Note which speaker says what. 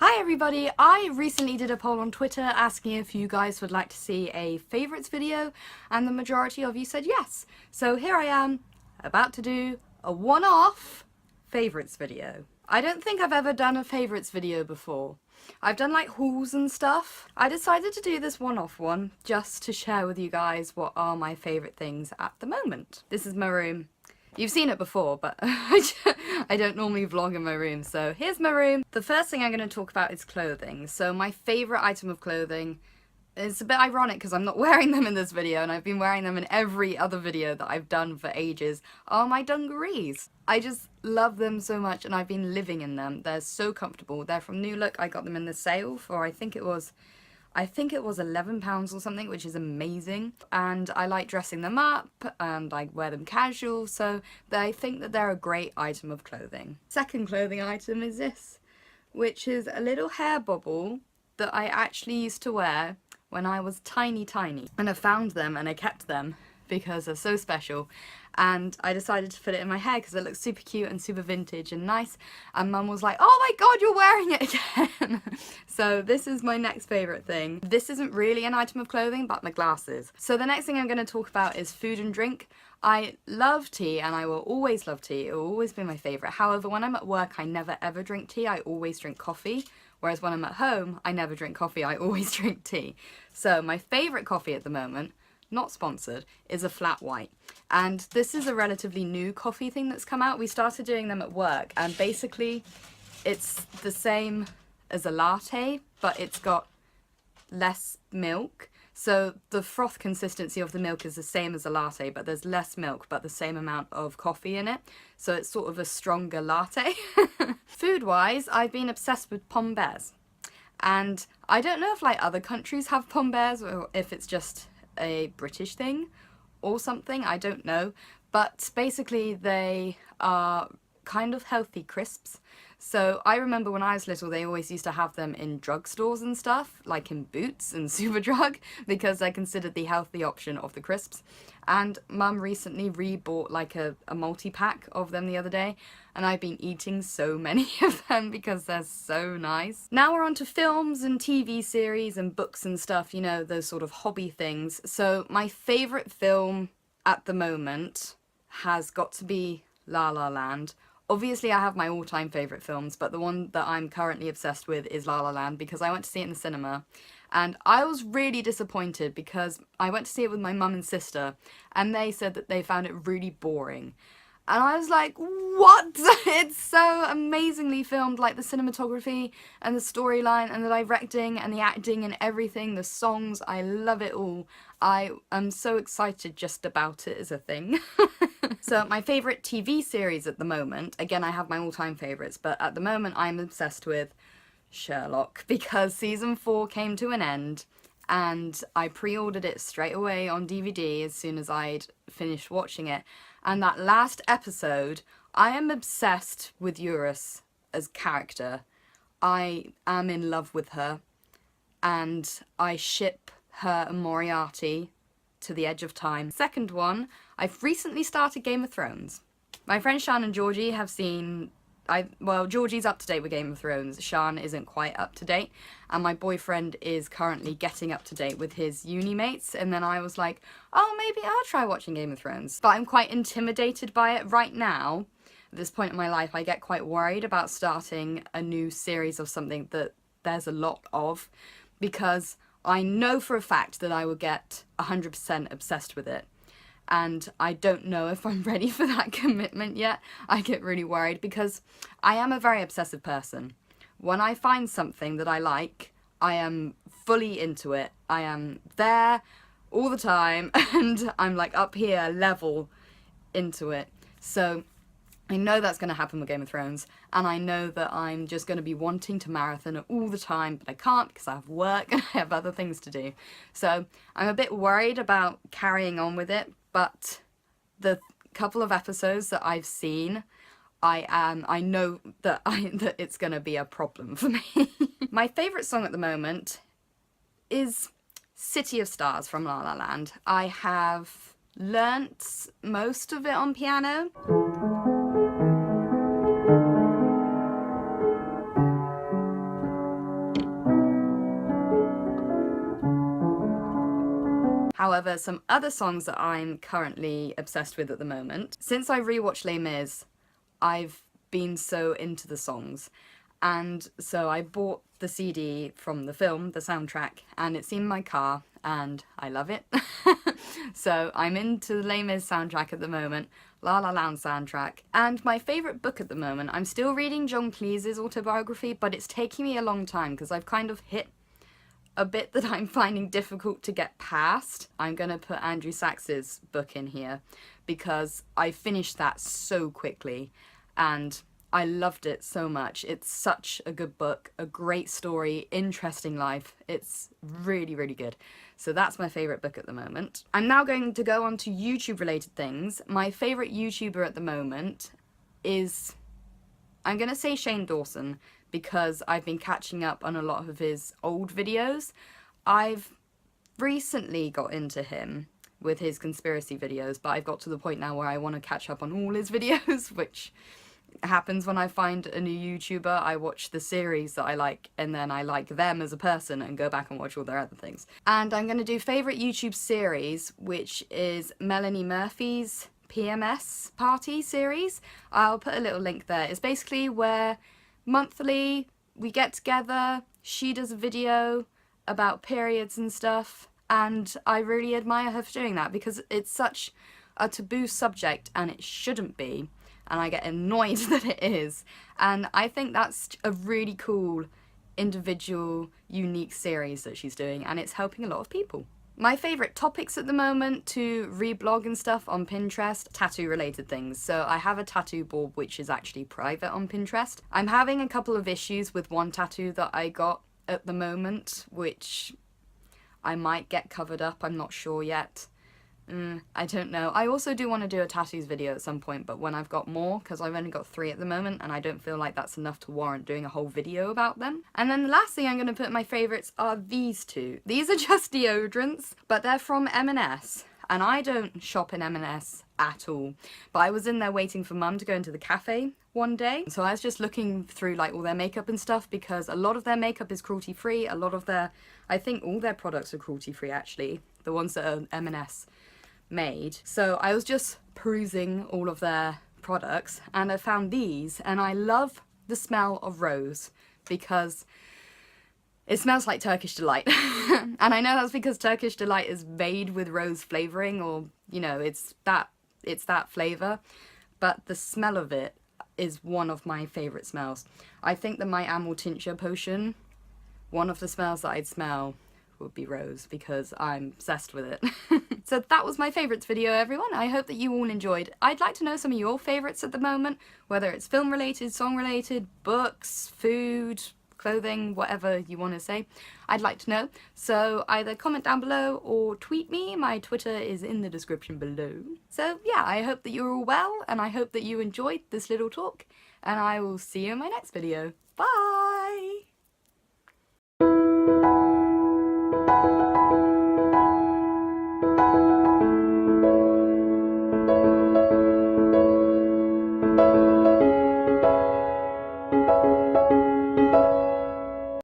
Speaker 1: Hi everybody! I recently did a poll on Twitter asking if you guys would like to see a favourites video, and the majority of you said yes. So here I am, about to do a one-off favourites video. I don't think I've ever done a favourites video before. I've done like hauls and stuff. I decided to do this one-off one just to share with you guys what are my favourite things at the moment. This is my room. You've seen it before, but I don't normally vlog in my room, so here's my room. The first thing I'm going to talk about is clothing. So my favourite item of clothing, it's a bit ironic because I'm not wearing them in this video and I've been wearing them in every other video that I've done for ages, are my dungarees. I just love them so much and I've been living in them. They're so comfortable. They're from New Look. I got them in the sale for I think it was £11 or something, which is amazing, and I like dressing them up and I wear them casual, so I think that they're a great item of clothing. Second clothing item is this, which is a little hair bobble that I actually used to wear when I was tiny, and I found them and I kept them because they're so special, and I decided to put it in my hair because it looks super cute and super vintage and nice, and Mum was like, oh my god, you're wearing it again. So this is my next favourite thing. This isn't really an item of clothing, but my glasses. So the next thing I'm going to talk about is food and drink. I love tea and I will always love tea. It will always be my favourite. However, when I'm at work, I never ever drink tea. I always drink coffee. Whereas when I'm at home, I never drink coffee. I always drink tea. So my favourite coffee at the moment, not sponsored, is a flat white. And this is a relatively new coffee thing that's come out. We started doing them at work and basically it's the same as a latte, but it's got less milk. So the froth consistency of the milk is the same as a latte, but there's less milk, but the same amount of coffee in it. So it's sort of a stronger latte. Food-wise, I've been obsessed with Pom Bears. And I don't know if like other countries have Pom Bears or if it's just a British thing or something, I don't know. But basically they are kind of healthy crisps. So I remember when I was little, they always used to have them in drugstores and stuff, like in Boots and Superdrug, because they're considered the healthy option of the crisps. And Mum recently re-bought like a multi-pack of them the other day, and I've been eating so many of them because they're so nice. Now we're on to films and TV series and books and stuff, you know, those sort of hobby things. So my favourite film at the moment has got to be La La Land. Obviously I have my all-time favourite films, but the one that I'm currently obsessed with is La La Land because I went to see it in the cinema and I was really disappointed because I went to see it with my mum and sister and they said that they found it really boring. And I was like, what? It's so amazingly filmed, like the cinematography and the storyline and the directing and the acting and everything, the songs, I love it all. I am so excited just about it as a thing. So my favourite TV series at the moment, again I have my all-time favourites, but at the moment I'm obsessed with Sherlock because season 4 came to an end and I pre-ordered it straight away on DVD as soon as I'd finished watching it. And that last episode, I am obsessed with Eurus as character. I am in love with her and I ship her and Moriarty to the edge of time. Second one, I've recently started Game of Thrones. My friends Sian and Georgie have seen, well, Georgie's up to date with Game of Thrones, Sian isn't quite up to date, and my boyfriend is currently getting up to date with his uni mates, and then I was like, oh, maybe I'll try watching Game of Thrones. But I'm quite intimidated by it right now. At this point in my life, I get quite worried about starting a new series of something that there's a lot of, because I know for a fact that I will get 100% obsessed with it. And I don't know if I'm ready for that commitment yet. I get really worried because I am a very obsessive person. When I find something that I like, I am fully into it. I am there all the time and I'm like up here level into it. So I know that's going to happen with Game of Thrones, and I know that I'm just going to be wanting to marathon it all the time, but I can't because I have work and I have other things to do. So I'm a bit worried about carrying on with it, but the couple of episodes that I've seen, I know that that it's going to be a problem for me. My favourite song at the moment is City of Stars from La La Land. I have learnt most of it on piano. However, some other songs that I'm currently obsessed with at the moment, since I rewatched Les Mis, I've been so into the songs. And so I bought the CD from the film, the soundtrack, and it's in my car, and I love it. So I'm into the Les Mis soundtrack at the moment, Lalaland soundtrack. And my favourite book at the moment, I'm still reading John Cleese's autobiography, but it's taking me a long time because I've kind of hit a bit that I'm finding difficult to get past. I'm going to put Andrew Sachs's book in here because I finished that so quickly and I loved it so much. It's such a good book, a great story, interesting life. It's really, really good. So that's my favourite book at the moment. I'm now going to go on to YouTube related things. My favourite YouTuber at the moment is, I'm going to say Shane Dawson, because I've been catching up on a lot of his old videos. I've recently got into him with his conspiracy videos, but I've got to the point now where I want to catch up on all his videos, which happens when I find a new YouTuber. I watch the series that I like and then I like them as a person and go back and watch all their other things. And I'm going to do favourite YouTube series, which is Melanie Murphy's PMS Party series. I'll put a little link there. It's basically where monthly we get together, she does a video about periods and stuff, and I really admire her for doing that because it's such a taboo subject and it shouldn't be. And I get annoyed that it is. And I think that's a really cool, individual, unique series that she's doing, and it's helping a lot of people. My favourite topics at the moment to reblog and stuff on Pinterest, tattoo related things. So I have a tattoo board which is actually private on Pinterest. I'm having a couple of issues with one tattoo that I got at the moment, which I might get covered up, I'm not sure yet. I don't know. I also do want to do a tattoos video at some point, but when I've got more, because I've only got 3 at the moment, and I don't feel like that's enough to warrant doing a whole video about them. And then the last thing I'm going to put in my favourites are these two. These are just deodorants, but they're from M&S, and I don't shop in M&S at all. But I was in there waiting for Mum to go into the cafe one day, so I was just looking through like all their makeup and stuff, because a lot of their makeup is cruelty free, a lot of their, I think all their products are cruelty free actually, the ones that are M&S made. So I was just perusing all of their products and I found these, and I love the smell of rose because it smells like Turkish Delight. And I know that's because Turkish Delight is made with rose flavouring, or you know, it's that flavour, but the smell of it is one of my favourite smells. I think that my Amyl tincture potion, one of the smells that I'd smell would be rose because I'm obsessed with it. So that was my favourites video, everyone. I hope that you all enjoyed. I'd like to know some of your favourites at the moment, whether it's film related, song related, books, food, clothing, whatever you want to say. I'd like to know. So either comment down below or tweet me. My Twitter is in the description below. So yeah, I hope that you're all well and I hope that you enjoyed this little talk, and I will see you in my next video. Bye!